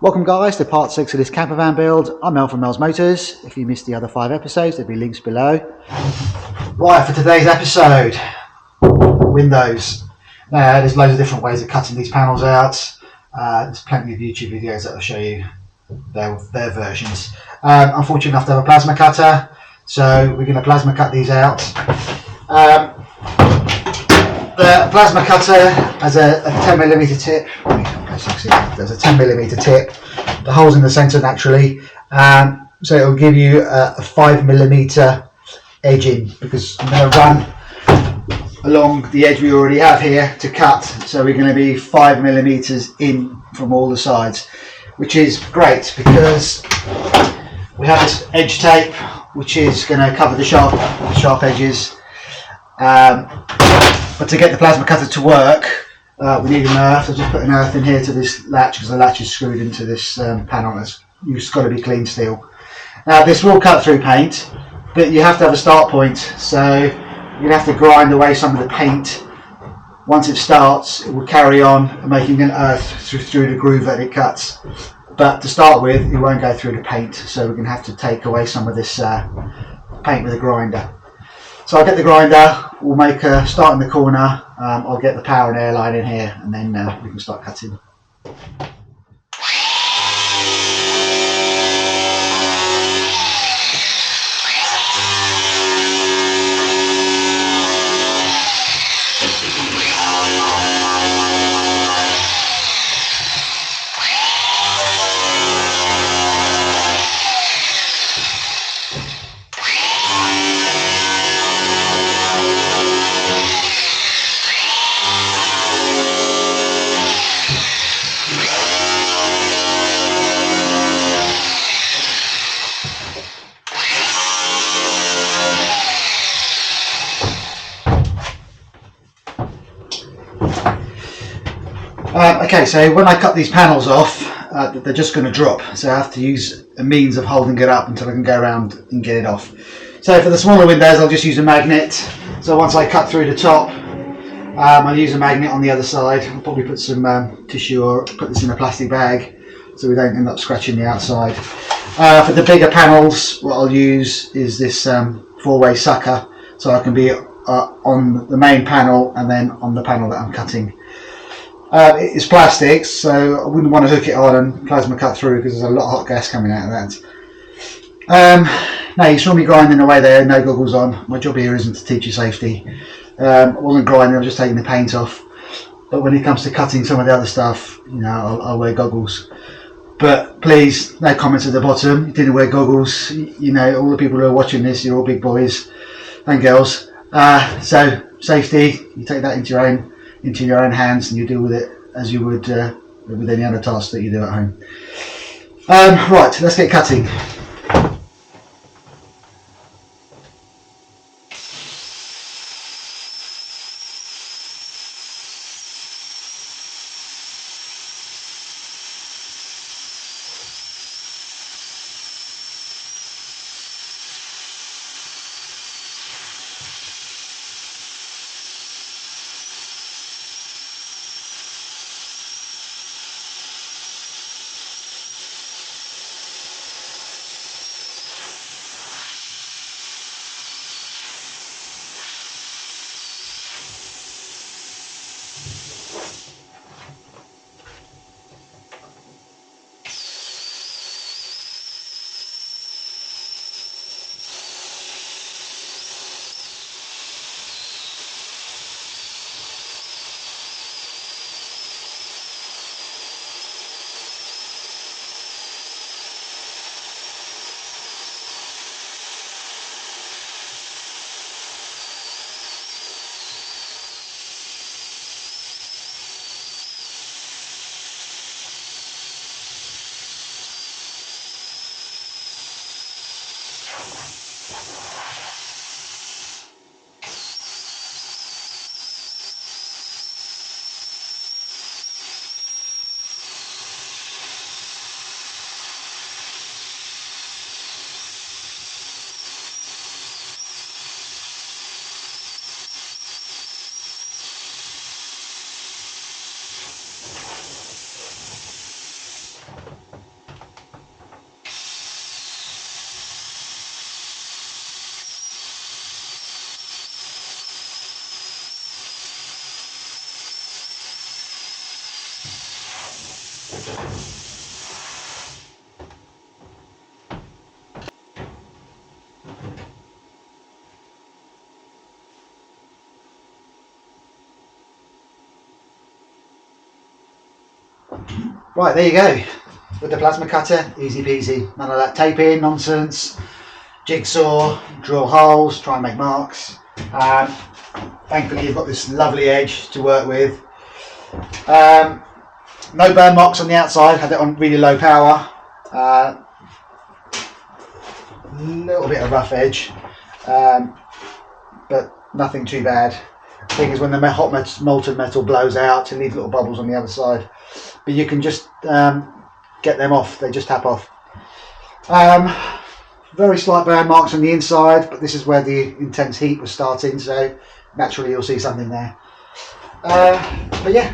Welcome guys to part 6 of this campervan build. I'm Mel from Mel's Motors. If you missed the other 5 episodes, there'll be links below. Right, for today's episode, windows. Now there's loads of different ways of cutting these panels out. There's plenty of YouTube videos that will show you their versions. Unfortunately enough to have a plasma cutter, so we're going to plasma cut these out. The plasma cutter has a 10mm tip. There's a 10mm tip. The hole's in the centre naturally, so it will give you a 5mm edging, because I'm going to run along the edge we already have here to cut. So we're going to be 5mm in from all the sides, which is great because we have this edge tape which is going to cover the sharp edges. But to get the plasma cutter to work, we need an earth. I've just put an earth in here to this latch because the latch is screwed into this panel. It's got to be clean steel. Now this will cut through paint, but you have to have a start point. So you're going to have to grind away some of the paint. Once it starts, it will carry on making an earth through the groove that it cuts. But to start with, it won't go through the paint. So we're going to have to take away some of this paint with a grinder. So I'll get the grinder, we'll make a start in the corner, I'll get the power and air line in here, and then we can start cutting. Okay, so when I cut these panels off, they're just going to drop, so I have to use a means of holding it up until I can go around and get it off. So for the smaller windows, I'll just use a magnet. So once I cut through the top, I'll use a magnet on the other side. I'll probably put some tissue or put this in a plastic bag so we don't end up scratching the outside. For the bigger panels, what I'll use is this 4-way sucker, so I can be on the main panel and then on the panel that I'm cutting. It's plastic, so I wouldn't want to hook it on and plasma cut through because there's a lot of hot gas coming out of that. Now you saw me grinding away there, no goggles on. My job here isn't to teach you safety. I wasn't grinding, I was just taking the paint off. But when it comes to cutting some of the other stuff, you know, I'll wear goggles. But please, no comments at the bottom. You didn't wear goggles. You know, all the people who are watching this, you're all big boys and girls. So safety, you take that into your own hands, and you deal with it as you would with any other task that you do at home. Right, let's get cutting. Right, there you go. With the plasma cutter, easy peasy. None of that tape in nonsense. Jigsaw, drill holes, try and make marks. Thankfully you've got this lovely edge to work with. No burn marks on the outside, had it on really low power. Little bit of rough edge, but nothing too bad. The thing is, when the hot molten metal blows out, it leaves little bubbles on the other side. But you can just get them off, they just tap off. Very slight burn marks on the inside, but this is where the intense heat was starting, so naturally you'll see something there. But yeah,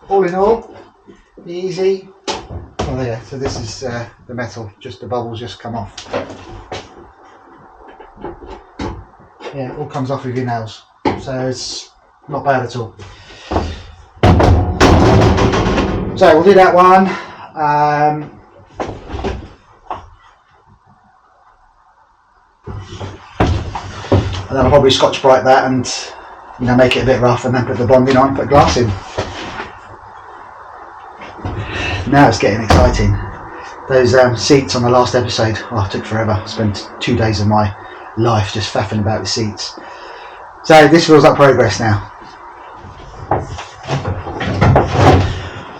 all in all, easy. Oh, there you go. So this is the metal, just the bubbles just come off. Yeah, it all comes off with your nails, so it's not bad at all. So we'll do that one. And then I'll probably Scotch Brite that and make it a bit rough, and then put the bonding on, put glass in. Now it's getting exciting. Those seats on the last episode, it took forever. I spent 2 days of my life just faffing about with seats. So this feels like progress now.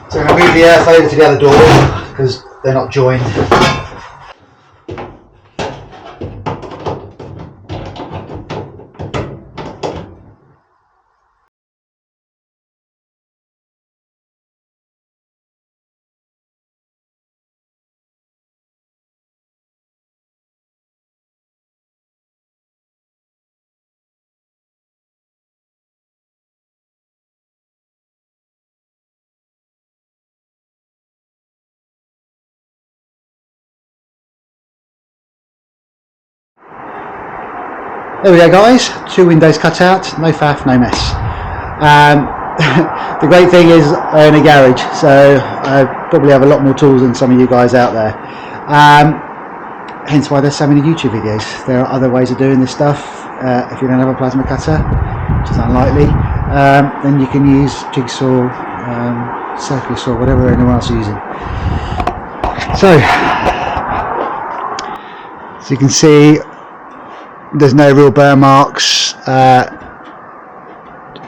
So I'm going to move the earth over to the other door because they're not joined. There we go, guys, 2 windows cut out, no faff, no mess. The great thing is I own a garage, so I probably have a lot more tools than some of you guys out there. Hence why there's so many YouTube videos. There are other ways of doing this stuff. If you don't have a plasma cutter, which is unlikely, then you can use jigsaw, circular saw, whatever anyone else is using. So you can see there's no real burn marks.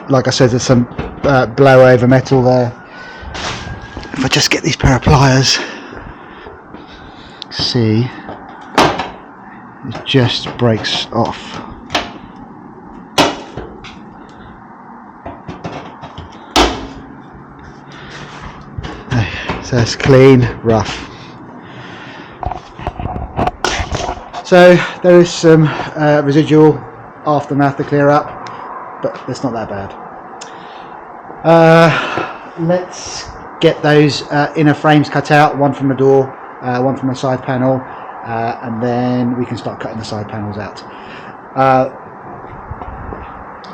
Like I said, there's some blow over metal there. If I just get these pair of pliers, see, it just breaks off. So it's clean, rough. So there is some residual aftermath to clear up, but it's not that bad. Let's get those inner frames cut out, one from the door, one from the side panel, and then we can start cutting the side panels out.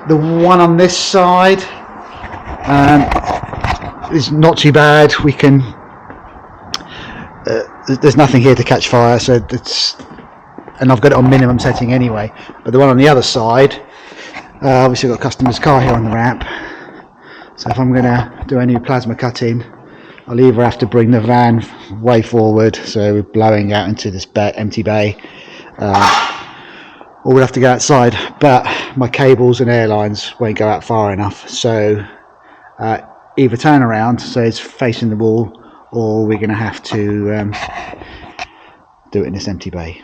The one on this side is not too bad. We can, there's nothing here to catch fire, so it's, and I've got it on minimum setting anyway. But the one on the other side, obviously I've got a customer's car here on the ramp, so if I'm going to do any plasma cutting, I'll either have to bring the van way forward, so we're blowing out into this empty bay, or we'll have to go outside, but my cables and air lines won't go out far enough, so either turn around so it's facing the wall, or we're going to have to do it in this empty bay.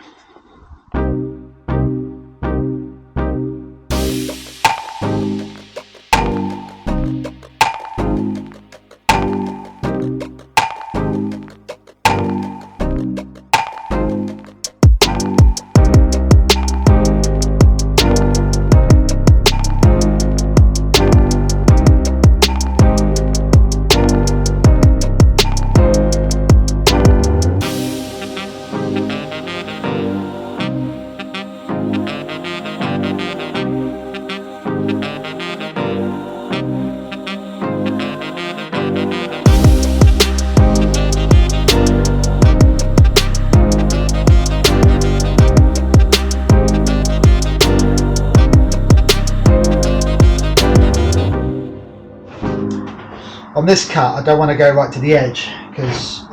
this cut, I don't want to go right to the edge because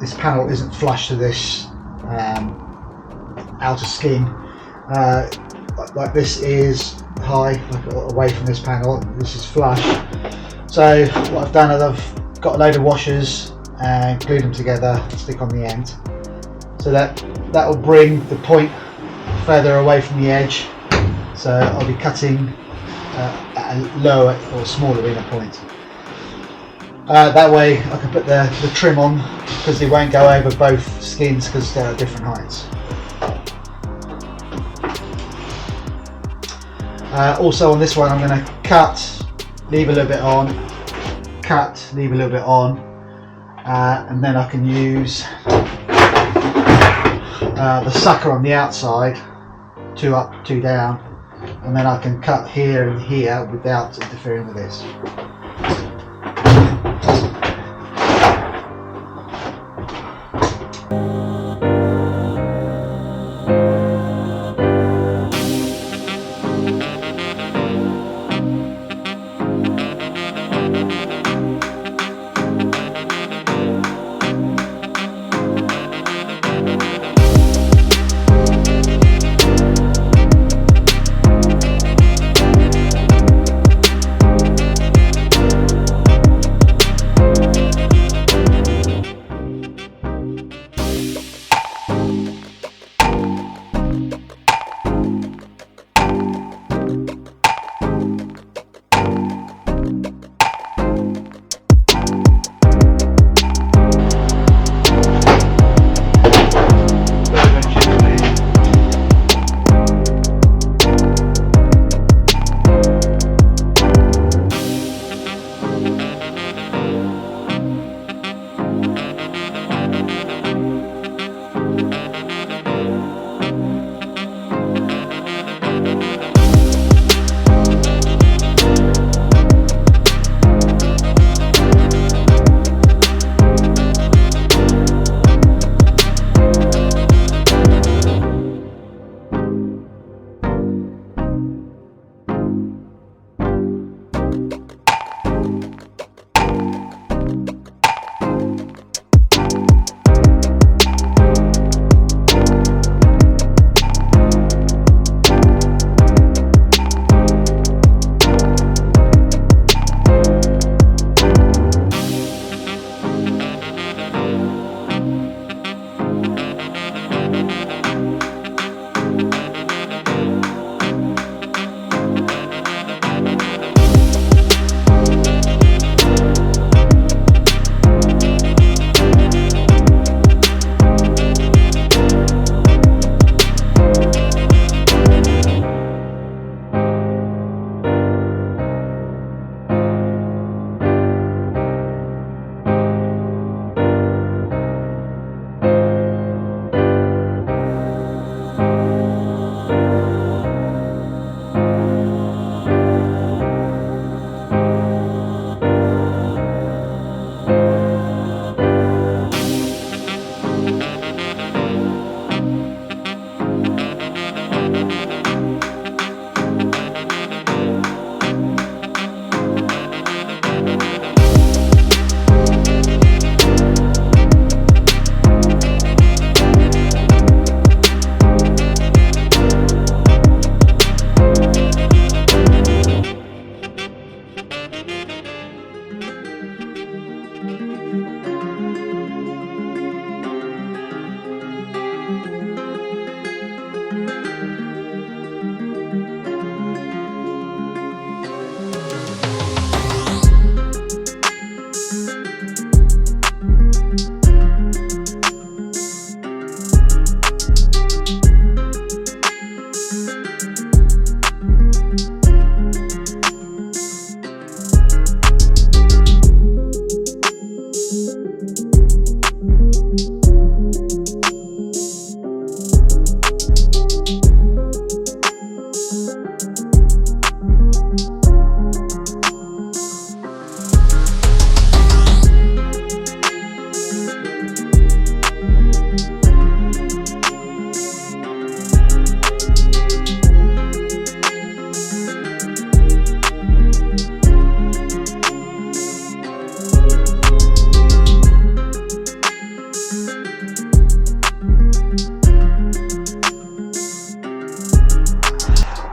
this panel isn't flush to this outer skin. Like this is high, like away from this panel. This is flush. So what I've done is I've got a load of washers and glued them together, stick on the end. So that will bring the point further away from the edge. So I'll be cutting at a lower or smaller inner point. That way I can put the trim on because they won't go over both skins because they're at different heights. Also on this one I'm going to cut, leave a little bit on, cut, leave a little bit on, and then I can use the sucker on the outside, 2 up, 2 down, and then I can cut here and here without interfering with this.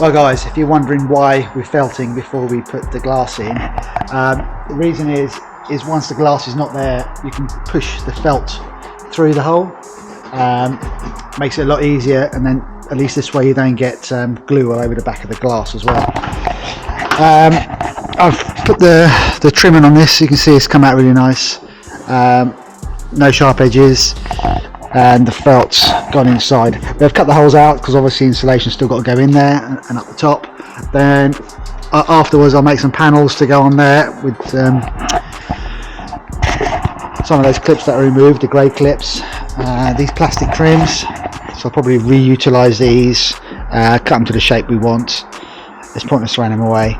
Well guys, if you're wondering why we're felting before we put the glass in, the reason is once the glass is not there, you can push the felt through the hole. Makes it a lot easier, and then at least this way you don't get glue all over the back of the glass as well. I've put the trimming on this, you can see it's come out really nice. No sharp edges, and the felt's gone inside. They've cut the holes out because obviously insulation's still got to go in there and up the top. Then afterwards I'll make some panels to go on there with some of those clips that are removed, the grey clips, these plastic trims. So I'll probably reutilise these, cut them to the shape we want. It's pointless throwing them away.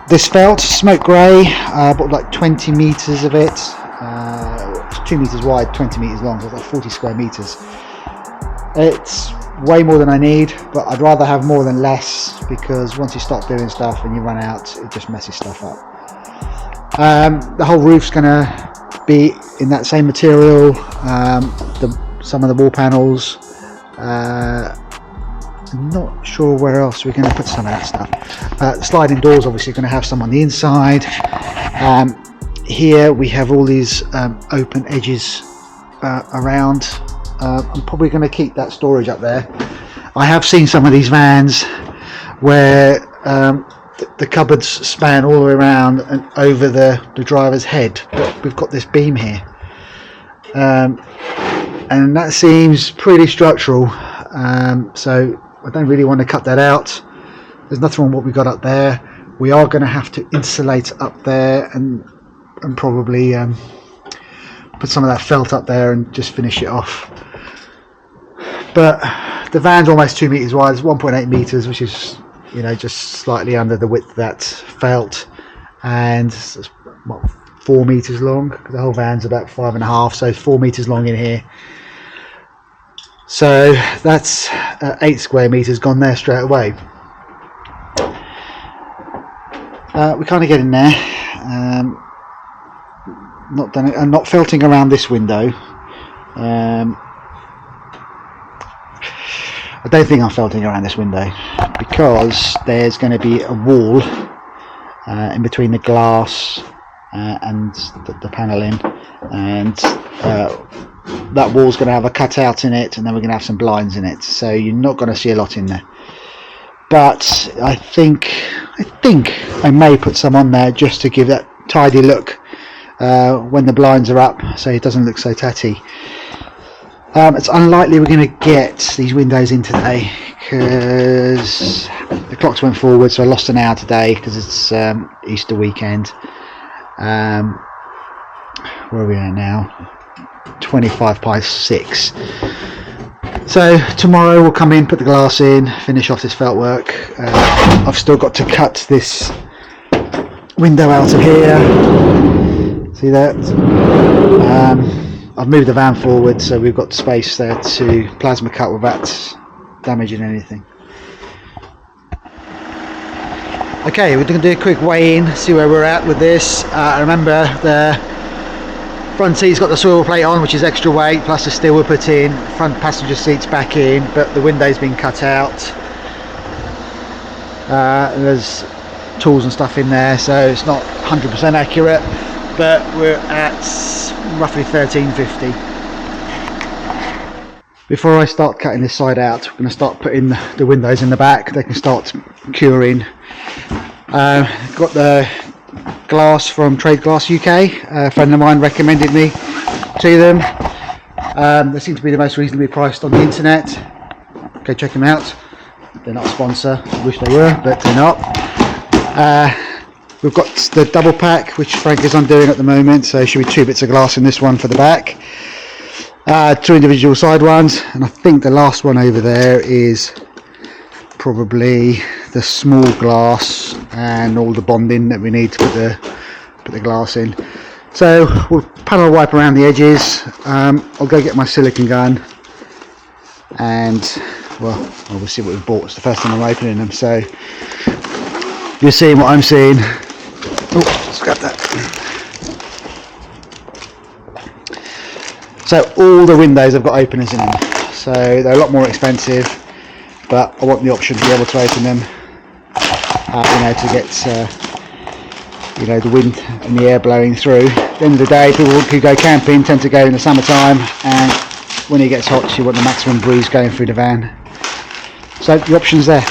This felt, smoke grey, I bought like 20 metres of it. It's 2 metres wide, 20 metres long, so it's like 40 square metres. It's way more than I need, but I'd rather have more than less, because once you start doing stuff and you run out, it just messes stuff up. The whole roof's going to be in that same material. Some of the wall panels. I'm not sure where else we're going to put some of that stuff. Sliding doors, obviously, going to have some on the inside. Here we have all these open edges around. I'm probably going to keep that storage up there. I have seen some of these vans where the cupboards span all the way around and over the driver's head, but we've got this beam here, and that seems pretty structural, so I don't really want to cut that out. There's nothing wrong with what we got up there. We are going to have to insulate up there and probably put some of that felt up there and just finish it off. But the van's almost 2 metres wide. It's 1.8 metres, which is, you know, just slightly under the width of that felt, and it's, what, 4 metres long. The whole van's about 5.5, so 4 metres long in here. So that's 8 square metres gone there straight away. We kind of get in there. Not done it. I'm not felting around this window. I don't think I'm felting around this window because there's going to be a wall in between the glass and the paneling, and that wall's going to have a cutout in it, and then we're going to have some blinds in it, so you're not going to see a lot in there. But I think I may put some on there just to give that tidy look when the blinds are up, so it doesn't look so tatty. It's unlikely we're going to get these windows in today because the clocks went forward, so I lost an hour today because it's Easter weekend. Where are we at now? 6:25. So tomorrow we'll come in, put the glass in, finish off this felt work. I've still got to cut this window out of here. See that? I've moved the van forward, so we've got space there to plasma cut without damaging anything. Okay, we're going to do a quick weigh in, see where we're at with this. Remember, the front seat's got the swivel plate on, which is extra weight, plus the steel we put in. Front passenger seat's back in, but the window's been cut out. There's tools and stuff in there, so it's not 100% accurate, but we're at roughly 1350. Before I start cutting this side out, we're going to start putting the windows in the back. They can start curing. Got the glass from Trade Glass UK. A friend of mine recommended me to them. They seem to be the most reasonably priced on the internet. Go check them out. They're not a sponsor. I wish they were, but they're not. We've got the double pack, which Frank is undoing at the moment, so there should be 2 bits of glass in this one for the back. 2 individual side ones, and I think the last one over there is probably the small glass and all the bonding that we need to put the glass in. So we'll panel wipe around the edges. I'll go get my silicone gun, and well, we'll see what we've bought. It's the first time I'm opening them, so you're seeing what I'm seeing. Oh, let's grab that. So all the windows have got openers in them. so they're a lot more expensive, but I want the option to be able to open them, to get the wind and the air blowing through. At the end of the day, people who go camping tend to go in the summertime, and when it gets hot you want the maximum breeze going through the van. So the option's there.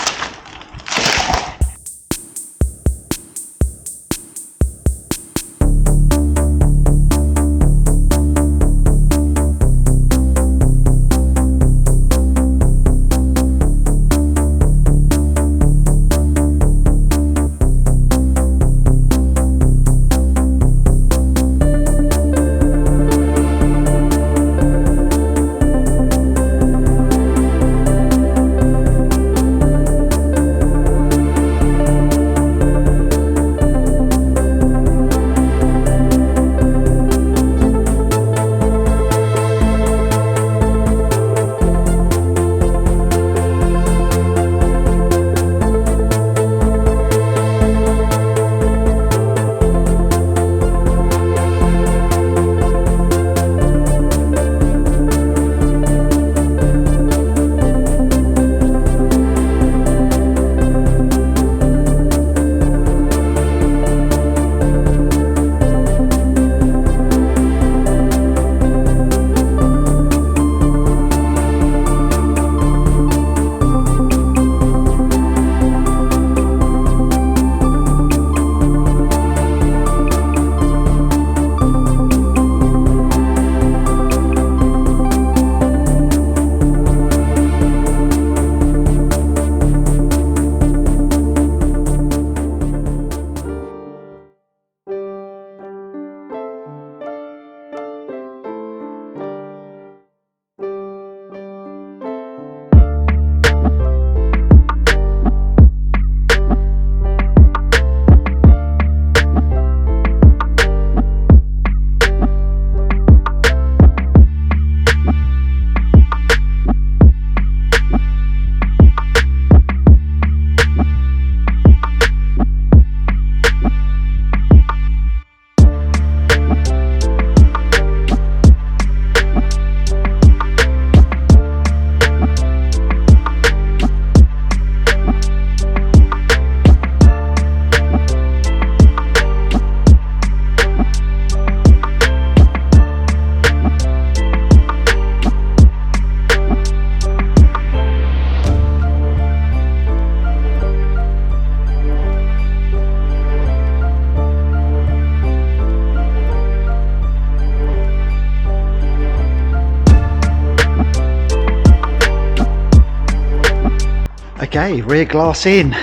Okay, rear glass in.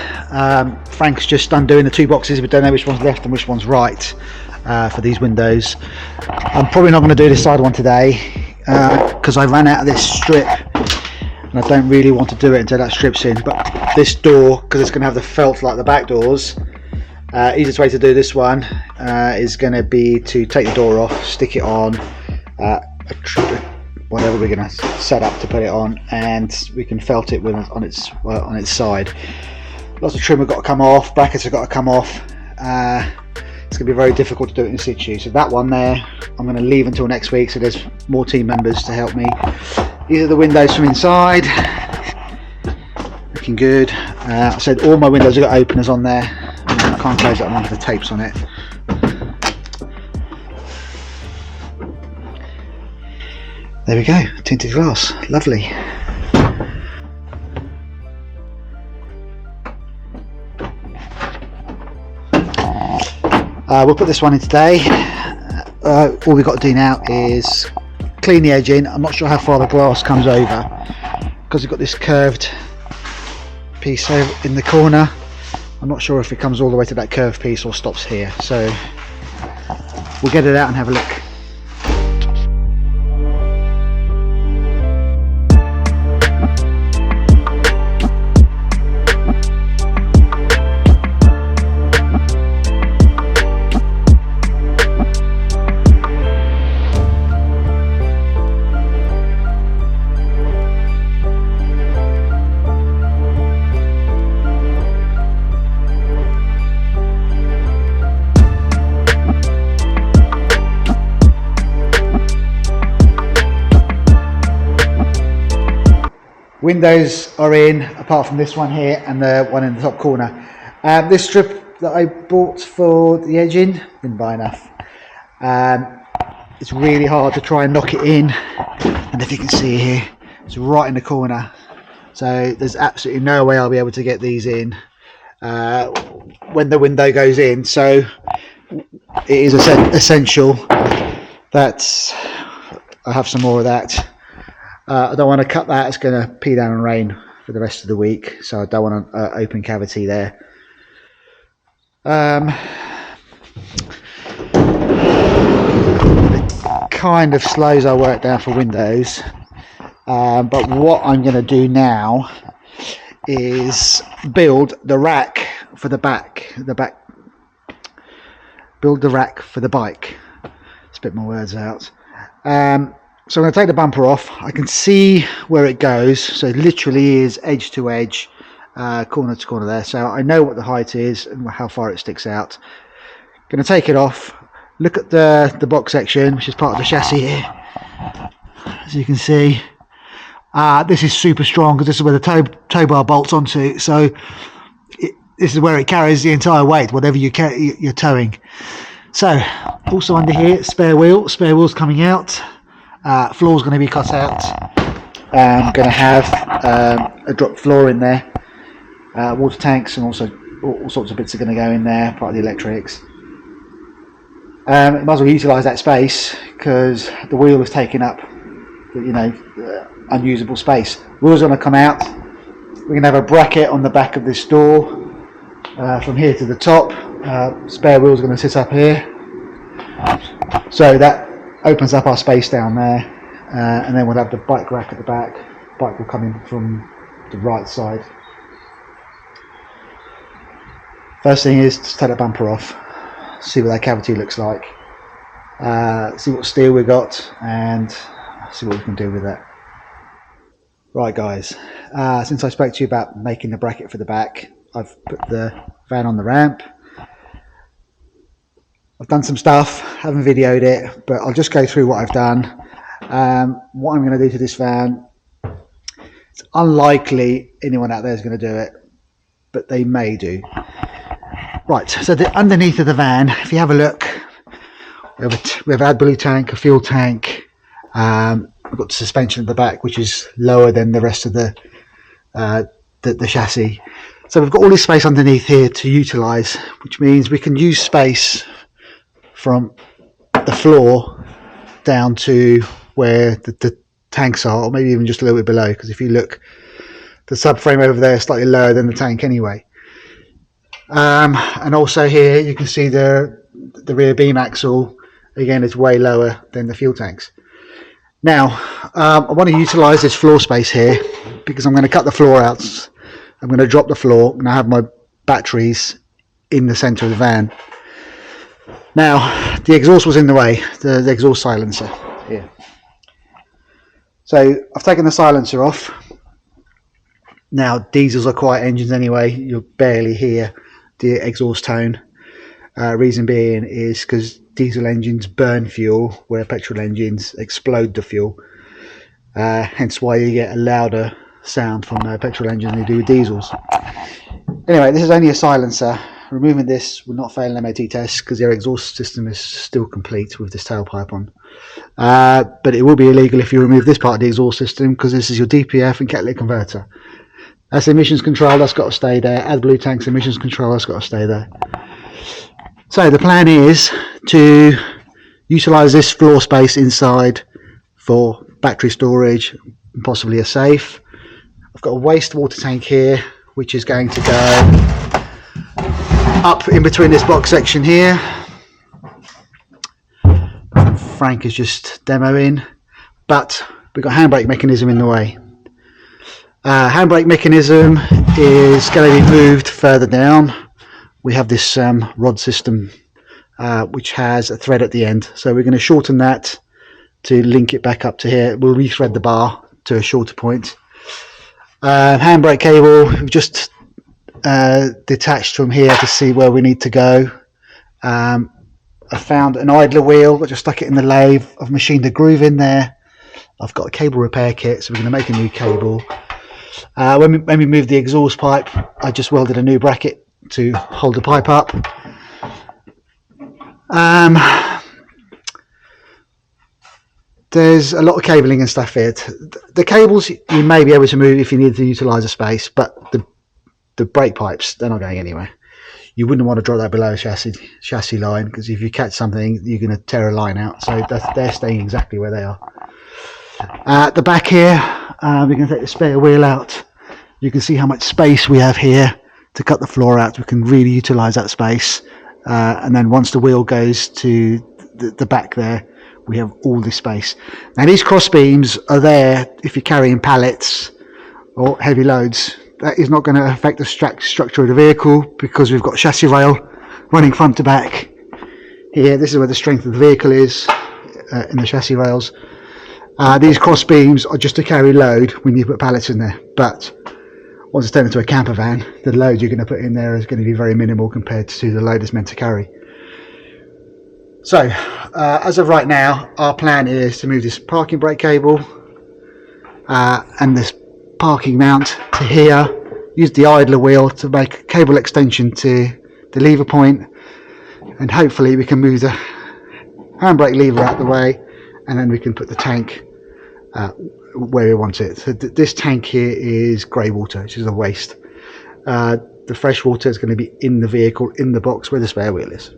Frank's just undoing the two boxes. We don't know which one's left and which one's right for these windows. I'm probably not going to do this side one today because I ran out of this strip and I don't really want to do it until that strip's in. But this door, because it's going to have the felt like the back doors, easiest way to do this one is going to be to take the door off, stick it on whatever we're going to set up to put it on, and we can felt it on its side. Lots of trim have got to come off, brackets have got to come off. It's going to be very difficult to do it in situ. So that one there I'm going to leave until next week, so there's more team members to help me. These are the windows from inside, looking good. I said all my windows have got openers on there. I can't close that one because the tape's on it. There we go, tinted glass, lovely. We'll put this one in today. All we've got to do now is clean the edge in. I'm not sure how far the glass comes over because we've got this curved piece over in the corner. I'm not sure if it comes all the way to that curved piece or stops here, so we'll get it out and have a look. Windows are in, apart from this one here and the one in the top corner. This strip that I bought for the edging, didn't buy enough. It's really hard to try and knock it in, and if you can see here, it's right in the corner, so there's absolutely no way I'll be able to get these in when the window goes in. So it is essential that I have some more of that. I don't want to cut that, it's going to pee down and rain for the rest of the week, so I don't want an open cavity there. It kind of slows our work down for windows, but what I'm going to do now is build the rack for the back, build the rack for the bike. Spit my words out. So I'm going to take the bumper off. I can see where it goes, so it literally is edge to edge, corner to corner there, so I know what the height is and how far it sticks out. Going to take it off, look at the box section, which is part of the chassis here. As you can see, this is super strong because this is where the tow bar bolts onto, so this is where it carries the entire weight, whatever you're towing. So also under here, spare wheels coming out, floor's going to be cut out. I'm going to have a drop floor in there, water tanks, and also all sorts of bits are going to go in there, part of the electrics. Might as well utilise that space because the wheel is taking up, unusable space. Wheels are going to come out. We're going to have a bracket on the back of this door from here to the top. Spare wheels are going to sit up here, so that opens up our space down there, and then we'll have the bike rack at the back. Bike will come in from the right side. First thing is to take the bumper off, see what that cavity looks like, see what steel we got, and see what we can do with that. Right guys, since I spoke to you about making the bracket for the back, I've put the van on the ramp. I've done some stuff, haven't videoed it, but I'll just go through what I've done. What I'm going to do to this van, it's unlikely anyone out there is going to do it, but they may do. Right, so underneath of the van, if you have a look, we have an AdBlue tank, a fuel tank. We've got the suspension at the back, which is lower than the rest of the chassis. So we've got all this space underneath here to utilise, which means we can use space from the floor down to where the tanks are, or maybe even just a little bit below, because if you look, the subframe over there is slightly lower than the tank anyway. And also here you can see the rear beam axle, again, is way lower than the fuel tanks. Now I want to utilise this floor space here because I'm going to cut the floor out. I'm going to drop the floor and I have my batteries in the centre of the van. Now the exhaust was in the way, the exhaust silencer here. So I've taken the silencer off. Now diesels are quiet engines anyway, you'll barely hear the exhaust tone. Reason being is because diesel engines burn fuel where petrol engines explode the fuel. Hence why you get a louder sound from petrol engines than you do with diesels. Anyway, this is only a silencer. Removing this will not fail an MOT test because their exhaust system is still complete with this tailpipe on. But it will be illegal if you remove this part of the exhaust system because this is your DPF and catalytic converter. That's emissions control, that's got to stay there. AdBlue tanks emissions control, that's got to stay there. So the plan is to utilise this floor space inside for battery storage and possibly a safe. I've got a wastewater tank here which is going to go up in between this box section here. Frank is just demoing, but we've got handbrake mechanism in the way. Handbrake mechanism is going to be moved further down. We have this rod system which has a thread at the end, so we're going to shorten that to link it back up to here. We'll rethread the bar to a shorter point. Handbrake cable we've just detached from here to see where we need to go. I found an idler wheel, I just stuck it in the lathe. I've machined a groove in there. I've got a cable repair kit, so we're going to make a new cable. When we moved the exhaust pipe, I just welded a new bracket to hold the pipe up. There's a lot of cabling and stuff here. The cables you may be able to move if you need to utilise a space, but the brake pipes, they're not going anywhere. You wouldn't want to drop that below a chassis line, because if you catch something, you're going to tear a line out. So they're staying exactly where they are. At the back here, we can take the spare wheel out. You can see how much space we have here to cut the floor out. We can really utilise that space. And then once the wheel goes to the back there, we have all this space. Now these cross beams are there if you're carrying pallets or heavy loads. That is not going to affect the structure of the vehicle, because we've got chassis rail running front to back. Here, this is where the strength of the vehicle is, in the chassis rails. These cross beams are just to carry load when you put pallets in there, but once it's turned into a camper van, the load you're going to put in there is going to be very minimal compared to the load it's meant to carry. So, as of right now, our plan is to move this parking brake cable and this parking mount to here, use the idler wheel to make a cable extension to the lever point, and hopefully we can move the handbrake lever out the way, and then we can put the tank where we want it. So this tank here is grey water, which is a waste. The fresh water is going to be in the vehicle, in the box where the spare wheel is.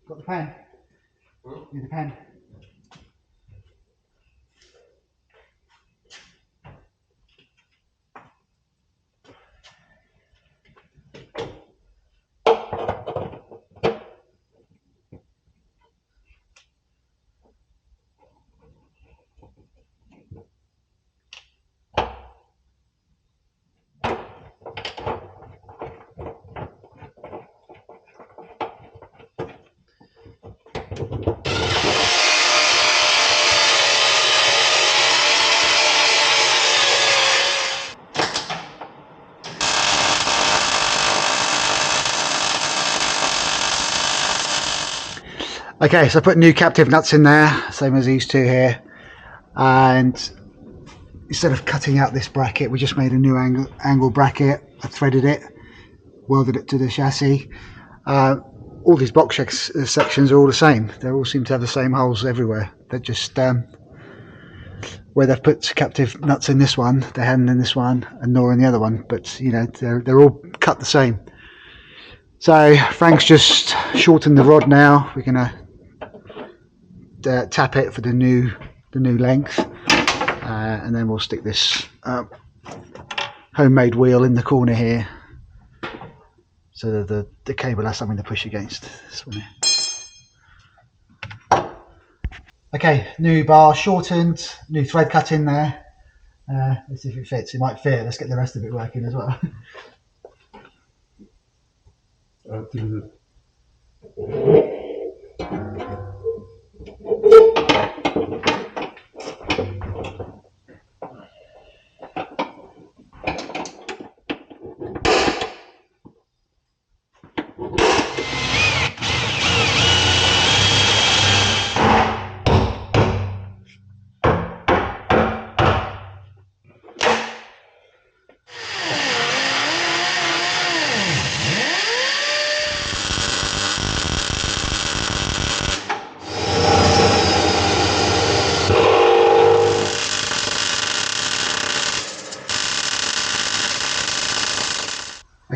Got the pen? Need the pen? Okay, so I put new captive nuts in there, same as these two here, and instead of cutting out this bracket, we just made a new angle bracket. I threaded it, welded it to the chassis. All these box sections are all the same. They all seem to have the same holes everywhere. They're just where they've put captive nuts in this one, they hadn't in this one, and nor in the other one. But you know, they're all cut the same. So Frank's just shortened the rod now. We're gonna tap it for the new length, and then we'll stick this homemade wheel in the corner here, so that the cable has something to push against this one here. Okay, new bar shortened, new thread cut in there. Let's see if it fits. It might fit. Let's get the rest of it working as well.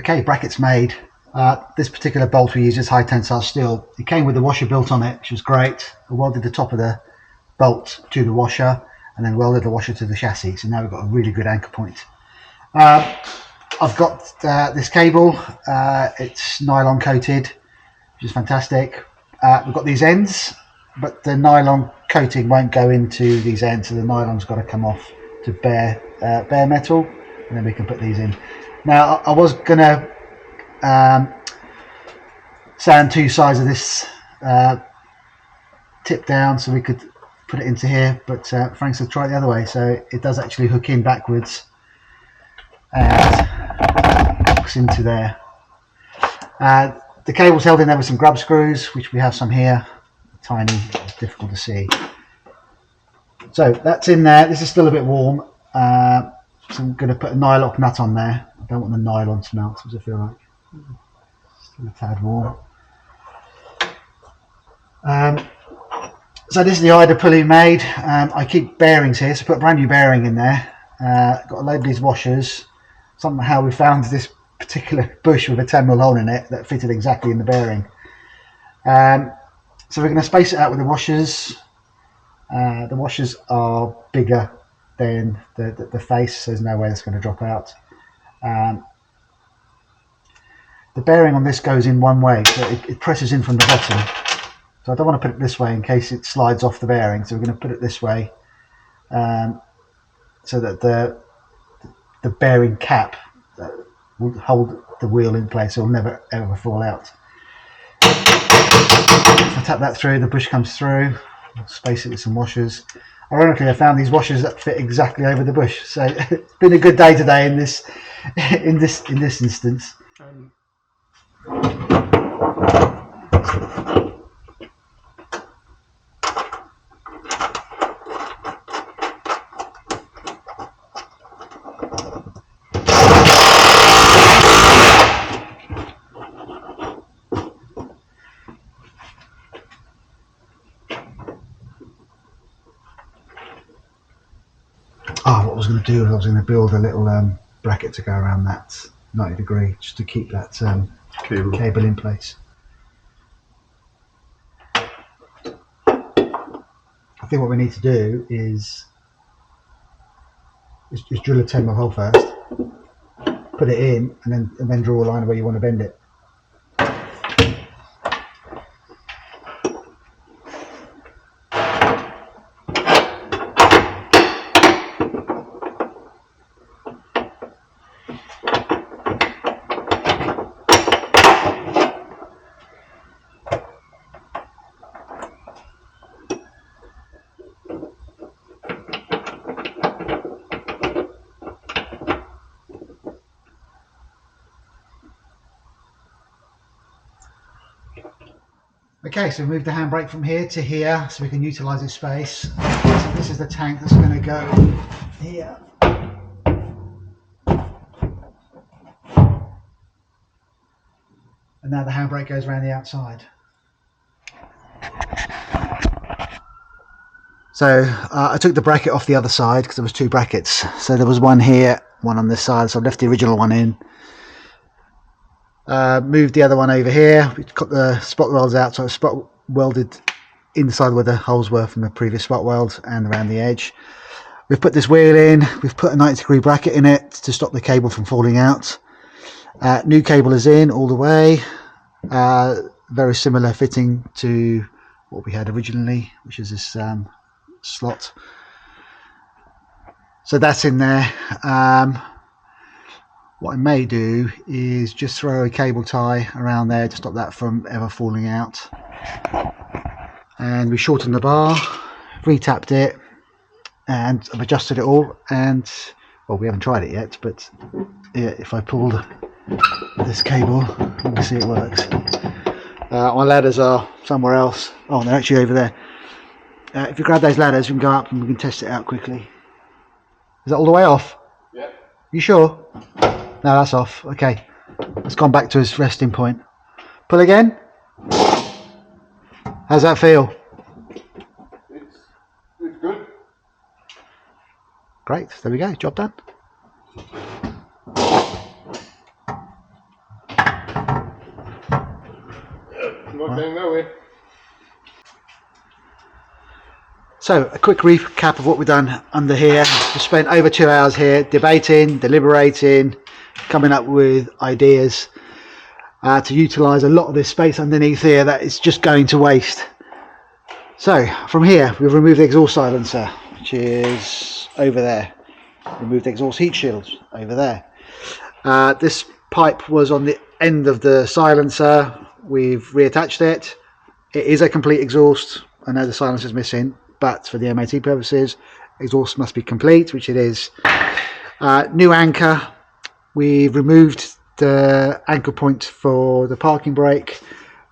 Okay, brackets made. This particular bolt we use is high tensile steel. It came with the washer built on it, which was great. I welded the top of the bolt to the washer and then welded the washer to the chassis. So now we've got a really good anchor point. I've got this cable. It's nylon coated, which is fantastic. We've got these ends, but the nylon coating won't go into these ends, so the nylon's got to come off to bare metal, and then we can put these in. Now, I was going to sand two sides of this tip down so we could put it into here, but Frank said try it the other way, so it does actually hook in backwards and hooks into there. The cable's held in there with some grub screws, which we have some here, tiny, difficult to see. So that's in there. This is still a bit warm, so I'm going to put a nylock nut on there. I don't want the nylon to melt, as I feel like still a tad warm. So this is the Ida pulley made. I keep bearings here, so put a brand new bearing in there. Got a load of these washers. Somehow we found this particular bush with a 10mm hole in it that fitted exactly in the bearing. So we're going to space it out with the washers. The washers are bigger than the face, so there's no way that's going to drop out. The bearing on this goes in one way, so it presses in from the bottom. So I don't want to put it this way in case it slides off the bearing, so we're going to put it this way so that the bearing cap will hold the wheel in place. It will never ever fall out. If I tap that through, the bush comes through. I'll space it with some washers. Ironically, I found these washers that fit exactly over the bush, so it's been a good day today in this instance. What I was going to do is I was going to build a little bracket to go around that 90-degree, just to keep that cable in place. I think what we need to do is drill a 10mm hole first, put it in, and then draw a line where you want to bend it. Okay, so we moved the handbrake from here to here so we can utilise this space. So this is the tank that's going to go here. And now the handbrake goes around the outside. So I took the bracket off the other side because there was two brackets. So there was one here, one on this side, so I left the original one in. Moved the other one over here. We cut the spot welds out, so I spot welded inside where the holes were from the previous spot weld and around the edge. We've put this wheel in. We've put a 90-degree bracket in it to stop the cable from falling out. New cable is in all the way. Very similar fitting to what we had originally, which is this slot. So that's in there. What I may do is just throw a cable tie around there to stop that from ever falling out. And we shortened the bar, retapped it, and I've adjusted it all. And well, we haven't tried it yet, but yeah, if I pulled this cable, you can see it works. My ladders are somewhere else. Oh, they're actually over there. If you grab those ladders, we can go up and we can test it out quickly. Is that all the way off? Yeah. You sure? No, that's off. Okay, it's gone back to its resting point. Pull again. How's that feel? It's good. Great, there we go, job done. Not going nowhere. So, a quick recap of what we've done under here. We spent over 2 hours here debating, deliberating, coming up with ideas to utilise a lot of this space underneath here that is just going to waste. So, from here, we've removed the exhaust silencer, which is over there. Removed the exhaust heat shields over there. This pipe was on the end of the silencer. We've reattached it. It is a complete exhaust. I know the silencer is missing, but for the MOT purposes, exhaust must be complete, which it is. New anchor. We've removed the anchor point for the parking brake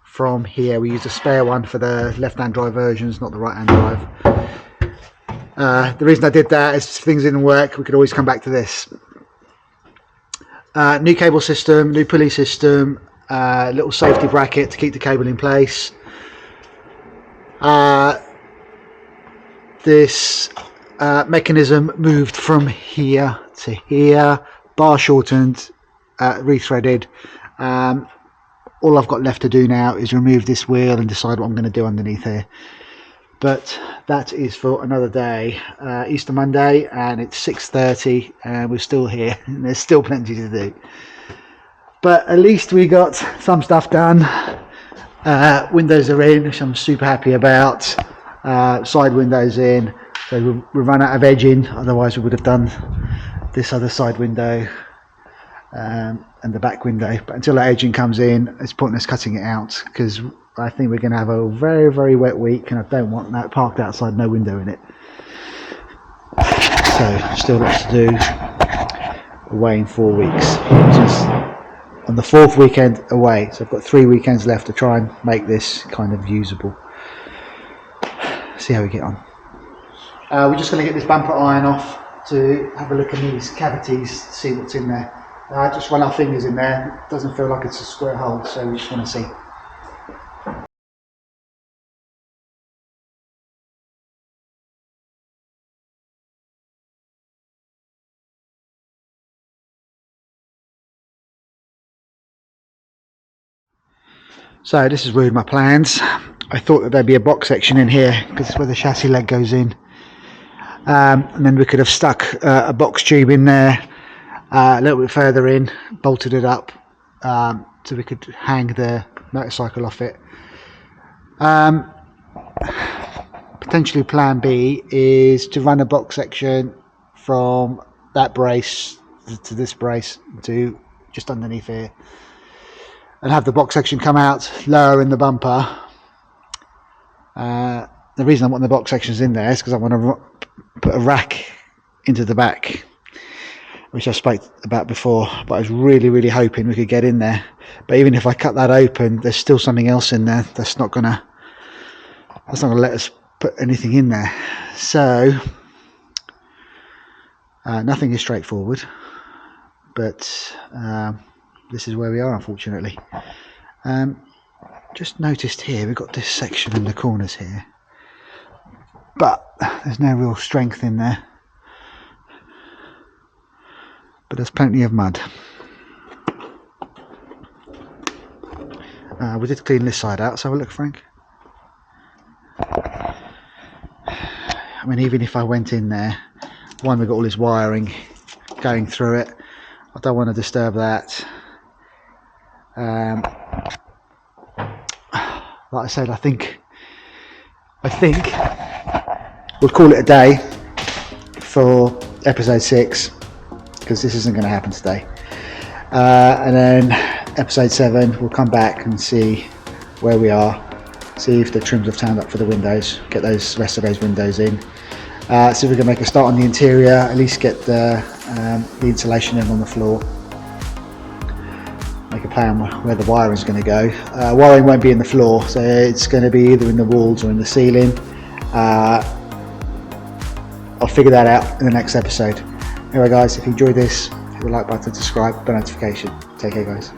from here. We used a spare one for the left-hand drive versions, not the right-hand drive. The reason I did that is if things didn't work, we could always come back to this. New cable system, new pulley system, little safety bracket to keep the cable in place. This mechanism moved from here to here, bar shortened, rethreaded. All I've got left to do now is remove this wheel and decide what I'm going to do underneath here. But that is for another day. Easter Monday, and it's 6:30 and we're still here and there's still plenty to do, but at least we got some stuff done. Windows are in, which I'm super happy about. Side windows in, so we've run out of edging, otherwise we would have done this other side window and the back window, but until that edging comes in, it's pointless cutting it out because I think we're going to have a very, very wet week and I don't want that parked outside, no window in it. So still lots to do. Away in 4 weeks, which is on the 4th weekend away, so I've got 3 weekends left to try and make this kind of usable. See how we get on. We're just going to get this bumper iron off to have a look in these cavities, see what's in there. Just run our fingers in there, it doesn't feel like it's a square hole, so we just want to see. So this is with my plans. I thought that there'd be a box section in here because it's where the chassis leg goes in, and then we could have stuck a box tube in there a little bit further in, bolted it up so we could hang the motorcycle off it. Potentially plan B is to run a box section from that brace to this brace to just underneath here, and have the box section come out lower in the bumper. The reason I want the box sections in there is because I want to put a rack into the back, which I spoke about before, but I was really hoping we could get in there. But even if I cut that open, there's still something else in there that's not gonna let us put anything in there. So nothing is straightforward, but this is where we are, unfortunately. Just noticed here we've got this section in the corners here, but there's no real strength in there, but there's plenty of mud. We did clean this side out, so have a look, Frank. I mean, even if I went in there, one, we've got all this wiring going through it, I don't want to disturb that. Like I said, I think we'll call it a day for episode 6 because this isn't going to happen today. And then episode 7, we'll come back and see where we are, see if the trims have turned up for the windows, get those rest of those windows in. See if we can make a start on the interior, at least get the insulation in on the floor. Make a plan where the wiring is going to go. Wiring won't be in the floor, so it's going to be either in the walls or in the ceiling. I'll figure that out in the next episode. Anyway guys, if you enjoyed this, hit the like button, subscribe, bell notification. Take care guys.